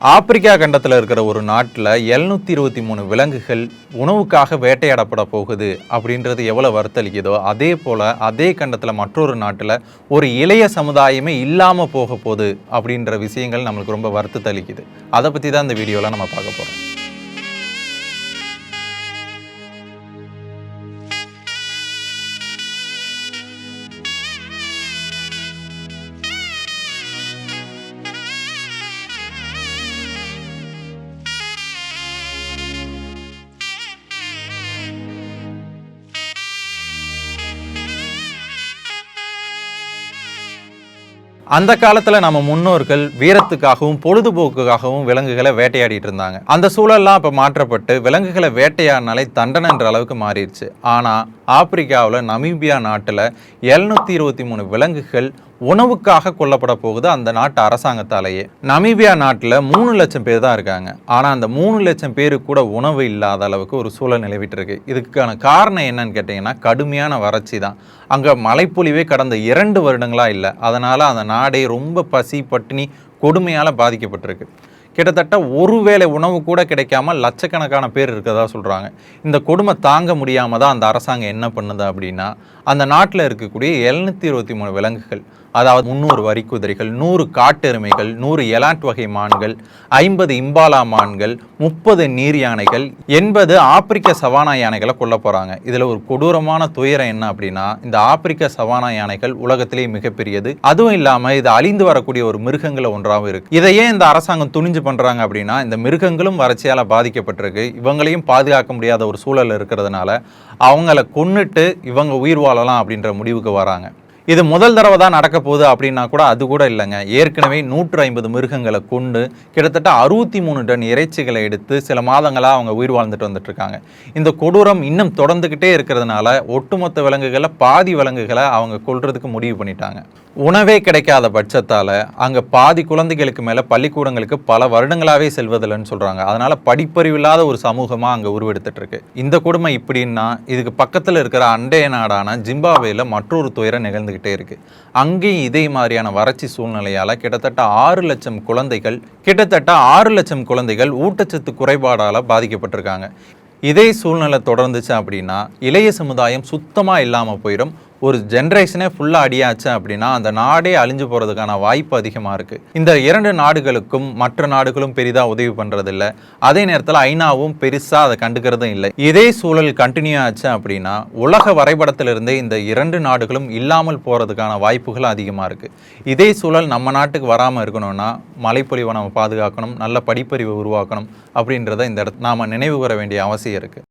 Africa கண்டத்தில் இருக்கிற ஒரு நாட்டில் 723 விலங்குகள் உணவுக்காக வேட்டையாடப்பட போகுது அப்படின்றது எவ்வளோ வருத்தளிக்குதோ அதே போல் அதே கண்டத்தில் மற்றொரு நாட்டில் ஒரு இளைய சமுதாயமே இல்லாமல் போக போகுது அப்படின்ற விஷயங்கள் நம்மளுக்கு ரொம்ப வருத்தளிக்குது. அதை பற்றி தான் இந்த வீடியோவில் நம்ம பார்க்க போகிறோம். அந்த காலத்துல நம்ம முன்னோர்கள் வீரத்துக்காகவும் பொழுதுபோக்குக்காகவும் விலங்குகளை வேட்டையாடிட்டு இருந்தாங்க. அந்த சூழல்லாம் இப்ப மாற்றப்பட்டு விலங்குகளை வேட்டையாடினாலே தண்டனைன்ற அளவுக்கு மாறிடுச்சு. ஆனா ஆப்பிரிக்காவில் நமீபியா நாட்டில் 723 விலங்குகள் உணவுக்காக கொல்லப்பட போகுது அந்த நாட்டு அரசாங்கத்தாலேயே. நமீபியா நாட்டில் 3 லட்சம் பேர் தான் இருக்காங்க. ஆனால் அந்த 3 லட்சம் பேருக்கு கூட உணவு இல்லாத அளவுக்கு ஒரு சூழல் நிலவிட்டு இருக்கு. இதுக்கான காரணம் என்னன்னு கேட்டிங்கன்னா கடுமையான வறட்சி தான். அங்கே மழைப்பொழிவே கடந்த 2 வருடங்களாக இல்லை. அதனால் அந்த நாடே ரொம்ப பசி பட்டினி கொடுமையால் பாதிக்கப்பட்டிருக்கு. கிட்டத்தட்ட ஒருவேளை உணவு கூட கிடைக்காம லட்சக்கணக்கான பேர் இருக்கிறதா சொல்கிறாங்க. இந்த கொடுமை தாங்க முடியாமல் தான் அந்த அரசாங்கம் என்ன பண்ணுது அப்படின்னா அந்த நாட்டில் இருக்கக்கூடிய 723 விலங்குகள், அதாவது 300 வரிக்குதிரைகள், 100 காட்டெருமைகள், 100 எலாண்ட் வகை மான்கள், 50 இம்பாலா மான்கள், 30 நீர் யானைகள், 80 ஆப்பிரிக்க சவானா யானைகளை கொல்ல போகிறாங்க. இதில் ஒரு கொடூரமான துயரம் என்ன அப்படின்னா இந்த ஆப்பிரிக்க சவானா யானைகள் உலகத்திலேயே மிகப்பெரியது. அதுவும் இல்லாமல் இது அழிந்து வரக்கூடிய ஒரு மிருகங்களை ஒன்றாகவும் இருக்கு. இதையே இந்த அரசாங்கம் துணிஞ்சு பண்ணுறாங்க அப்படின்னா இந்த மிருகங்களும் வறட்சியால் பாதிக்கப்பட்டிருக்கு. இவங்களையும் பாதுகாக்க முடியாத ஒரு சூழல் இருக்கிறதுனால அவங்கள கொன்னுட்டு இவங்க உயிர் வாழலாம் அப்படின்ற முடிவுக்கு வராங்க. இது முதல் தடவை தான் நடக்க போகுது அப்படின்னா கூட அது கூட இல்லைங்க. ஏற்கனவே 150 மிருகங்களை கொண்டு கிட்டத்தட்ட 63 டன் இறைச்சிகளை எடுத்து சில மாதங்களாக அவங்க உயிர் வாழ்ந்துட்டு வந்துட்டு இருக்காங்க. இந்த கொடூரம் இன்னும் தொடர்ந்துக்கிட்டே இருக்கிறதுனால ஒட்டுமொத்த விலங்குகளை பாதி விலங்குகளை அவங்க கொல்றதுக்கு முடிவு பண்ணிட்டாங்க. உணவே கிடைக்காத பட்சத்தால் அங்கே பாதி குழந்தைகளுக்கு மேலே பள்ளிக்கூடங்களுக்கு பல வருடங்களாகவே செல்வதில்லைன்னு சொல்கிறாங்க. அதனால் படிப்பறிவில்லாத ஒரு சமூகமாக அங்கே உருவெடுத்துட்டு இருக்கு. இந்த கொடுமை இப்படின்னா இதுக்கு பக்கத்தில் இருக்கிற அண்டைய நாடான ஜிம்பாப்வேல மற்றொரு துயரம் நிகழ்ந்துகிட்டே இருக்கு. அங்கேயும் இதே மாதிரியான வறட்சி சூழ்நிலையால் கிட்டத்தட்ட 6 லட்சம் குழந்தைகள் ஊட்டச்சத்து குறைபாடால் பாதிக்கப்பட்டிருக்காங்க. இதே சூழ்நிலை தொடர்ந்துச்சு அப்படின்னா இளைய சமுதாயம் சுத்தமாக இல்லாமல் போயிடும். ஒரு ஜென்ரேஷனே ஃபுல்லாக அடியாச்சு அப்படின்னா அந்த நாடே அழிஞ்சு போகிறதுக்கான வாய்ப்பு அதிகமாக இருக்குது. இந்த 2 நாடுகளுக்கும் மற்ற நாடுகளும் பெரிதாக உதவி பண்ணுறதில்ல. அதே நேரத்தில் ஐநாவும் பெருசாக அதை கண்டுக்கிறதும் இல்லை. இதே சூழல் கண்டினியூ ஆச்சு அப்படின்னா உலக வரைபடத்திலிருந்தே இந்த 2 நாடுகளும் இல்லாமல் போகிறதுக்கான வாய்ப்புகள் அதிகமாக இருக்குது. இதே சூழல் நம்ம நாட்டுக்கு வராமல் இருக்கணும்னா மழைப்பொழிவை நம்ம பாதுகாக்கணும், நல்ல படிப்பறிவை உருவாக்கணும் அப்படின்றத இந்த நாம் நினைவு கூற வேண்டிய அவசியம் இருக்குது.